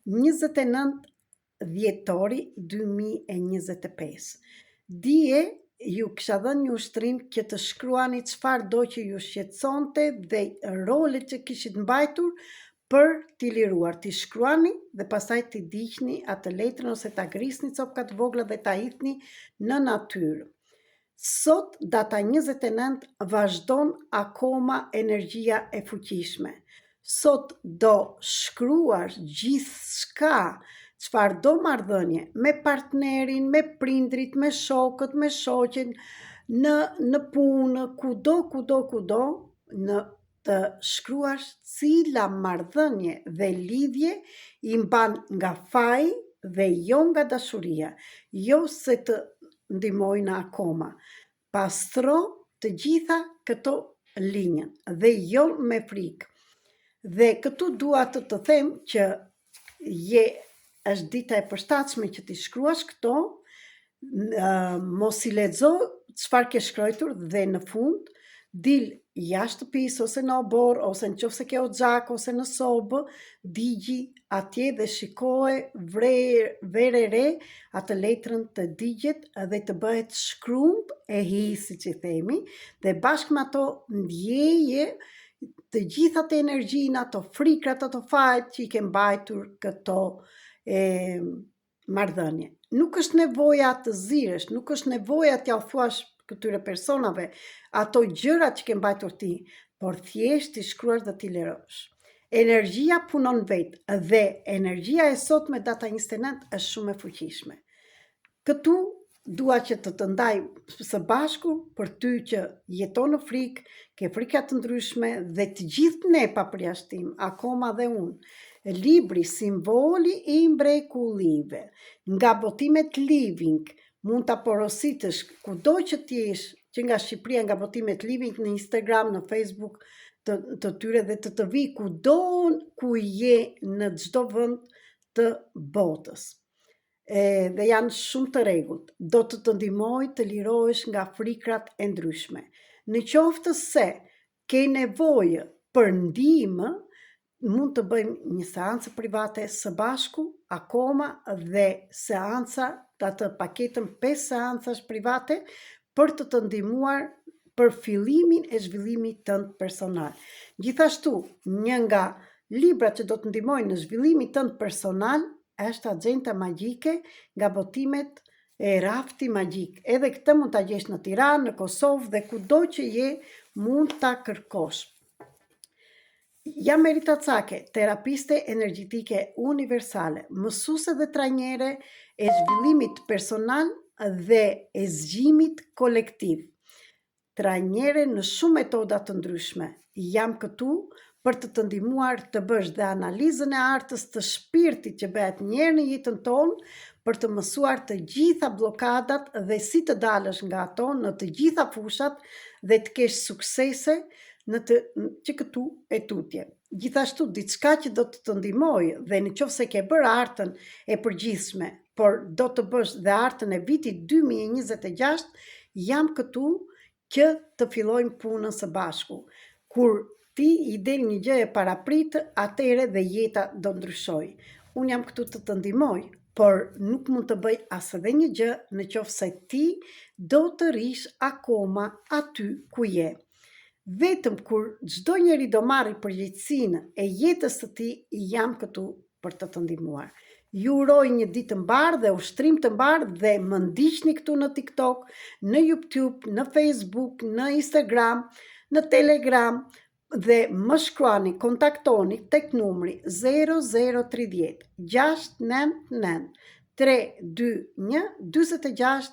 29 dhjetori 2025. Dije ju kisha dhënë një ushtrim që të shkruani çfarë do që ju shqetësonte dhe rolet që kishit mbajtur për t'i liruar. T'i shkruani dhe pastaj t'i diqni atë letrën ose t'a grisni copka të vogla dhe t'a hidhni në natyrë. Sot, data 29, vazhdon akoma energjia e fuqishme. Sot do shkruar gjithçka, çfarë do marrëdhënie me partnerin, me prindrit, me shokët, me shoqen, në punë, kudo, në të shkruash cila marrëdhënie dhe lidhje i mban nga faji dhe jo nga dashuria, jo se të ndihmojnë akoma. Pastro të gjitha këto linjën dhe jo me frikë. Dhe këtu dua të them që është dita e përshtatshme që ti shkruash këto, mos i lexo çfarë ke shkruar dhe në fund dil jashtë shtëpisë ose në obor ose nëse ke oxhak ose në sobë, digji atje dhe shikoje vere re atë letrën të digjet dhe të bëhet shkrumb e hi, siç i themi, dhe bashkë me ato ndjeje të gjitha të energjinë, ato frikrat, ato fajet që i ke mbajtur këto marrëdhënie. Nuk është nevoja të ziresh, nuk është nevoja t'ja u thuash këtyre personave ato gjërat që ke mbajtur ti, por thjesht t'i shkruash dhe t'i lirosh. Energjia punon vetë dhe energjia e sot me data 29 është shumë e fuqishme. Këtu dua që të ndaj së bashku për ty që jeton në frikë, ke frika të ndryshme dhe të gjithë ne pa përjashtim, akoma dhe unë. Libri Simboli i mrekullive, nga botimet Living, mund ta porositësh kudo që t'jesh, që nga Shqipëria, nga botimet Living në Instagram, në Facebook të tyre dhe të vi kudo ku je në çdo vend të botës. Dhe janë shumë të rregullt. Do të ndihmoj të lirohesh nga frikrat e ndryshme. Në qoftë se ke nevojë për ndihmë, mund të bëjmë një seancë private së bashku, akoma dhe seanca, atë paketën 5 seancash private për të ndihmuar për fillimin e zhvillimit tënd personal. Gjithashtu, një nga librat që do të ndihmojnë në zhvillimin tënd personal është Agjenta Magjike nga botimet e Rafti Magjik. Edhe këtë mund ta gjesh në Tiranë, në Kosovë dhe kudo që je mund ta kërkosh. Jam Merita Cake, terapiste energjetike universale, mësuese dhe trajnere e zhvillimit personal dhe e zgjimit kolektiv. Trajnere në shumë metoda të ndryshme. Jam këtu për të ndihmuar të bësh dhe analizën e artës të shpirtit që bëhet një herë në jetën tonë, për të mësuar të gjitha blokadat dhe si të dalësh nga ato në të gjitha fushat dhe të kesh suksese që këtu e tutje. Gjithashtu, diçka që do të ndihmojë dhe në qoftë se ke bërë artën e përgjithshme, por do të bësh dhe artën e vitit 2026, jam këtu që të fillojmë punën së bashku. Kur ti i del një gjë e parapritë, atëherë dhe jeta do ndryshojë. Unë jam këtu të ndihmoj, por nuk mund të bëj as edhe një gjë në qoftë se ti do të rish akoma aty ku je. Vetëm kur çdo njeri do marrë përgjegjësinë e jetës së tij, jam këtu për të ndihmuar. Ju uroj një ditë të mbarë dhe ushtrim të mbarë dhe më ndiqni këtu në TikTok, në YouTube, në Facebook, në Instagram, në Telegram dhe më shkruani, kontaktoni tek numri 0030 699 321 46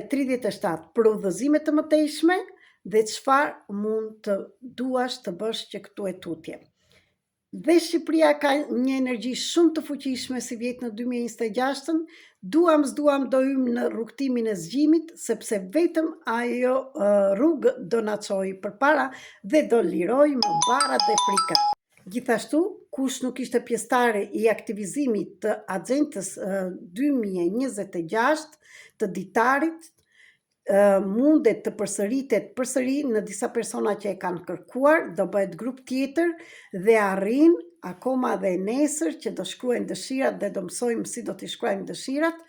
37 për udhëzime të mëtejshme dhe çfarë mund të duash të bësh që këtu e tutje. Dhe Shqipëria ka një energji shumë të fuqishme si vjet në 2026, duam do hymë në rrugtimin e zgjimit, sepse vetëm ajo rrugë do na çojë përpara dhe do lirojë mëbarat dhe frikat. Gjithashtu, kush nuk ishte pjesëtare i aktivizimit të Agjentës 2026 të ditarit, mundet të përsëritet përsëri në disa persona që e kanë kërkuar, do bëhet grup tjetër dhe arrin akoma dhe nesër që do shkruajnë dëshirat dhe do mësojmë si do t'i shkruajmë dëshirat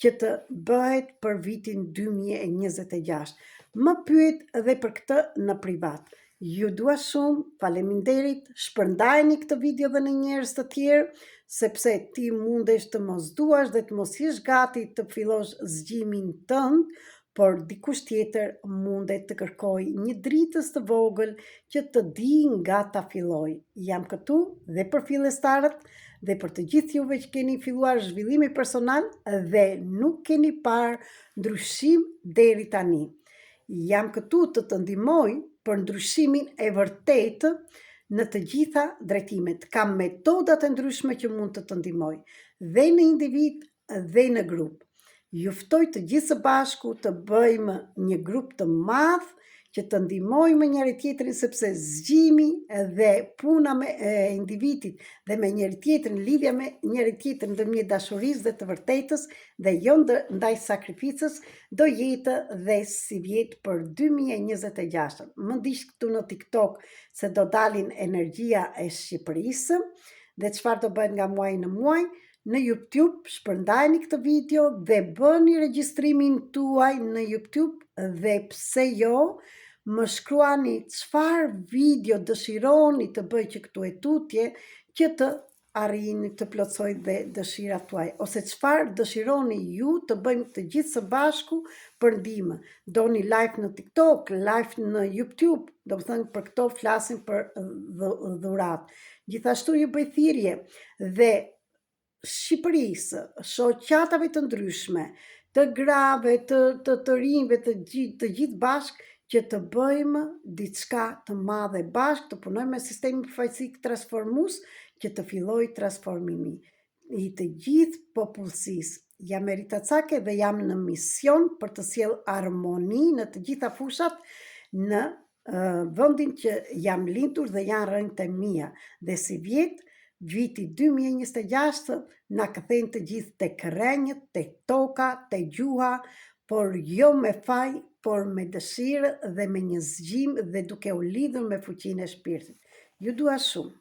që të bëhet për vitin 2026. Më pyet edhe për këtë në privat. Ju dua shumë, faleminderit, shpërndajni këtë video dhe në njerëz të tjerë, sepse ti mundesh të mos duash dhe të mos jesh gati të fillosh zgjimin tënd, por dikush tjetër mundet të kërkoj një dritës të vogël që të di nga ta filloj. Jam këtu dhe për fillestarët dhe për të gjithë juve që keni filluar zhvillimi personal dhe nuk keni parë ndryshim deri tani. Jam këtu të ndihmoj për ndryshimin e vërtetë në të gjitha drejtimet. Kam metodat e ndryshme që mund të ndihmoj, dhe në individ dhe në grup. Ju ftoj të gjithë së bashku të bëjmë një grup të madh që të ndihmojmë njëri tjetrin, sepse zgjimi dhe puna me individit dhe me njëri tjetrin, lidhja me njëri tjetrin ndërmjet dashurisë dhe të vërtetës dhe jo ndaj sakrificës do jetë dhe si vjet për 2026. Më ndiq këtu në TikTok se do dalin energjia e Shqipërisë dhe çfarë do bëhet nga muaji në muaj. Në YouTube shpërndajni këtë video dhe bëni regjistrimin tuaj në YouTube dhe pse jo, më shkruani çfarë video dëshironi të bëj që këtu e tutje që të arrini të plotësoj dhe dëshirat tuaj, ose çfarë dëshironi ju të bëjmë të gjithë së bashku për ndihmë. Doni live në TikTok, live në YouTube, do të thënë për këto flasim për dhurat. Gjithashtu ju bëj thirrje dhe Shqipërisë, shoqatave të ndryshme, të grave, të rinjve, të gjithë bashkë, që të bëjmë diçka të madhe bashkë, të punojmë me sistemin përfaqësik transformues, që të filloj transformimi i të gjithë popullsisë. Jam Erita Cake dhe jam në mision për të sjellë harmoni në të gjitha fushat në vendin që jam lindur dhe janë rënjtë e mia. Dhe si viti 2026 na kthejnë të gjithë tek rrenjët, tek toka, tek gjuha, por jo me faj, por me dëshirë dhe me një zgjim dhe duke u lidhur me fuqinë e shpirtit. Ju dua shumë.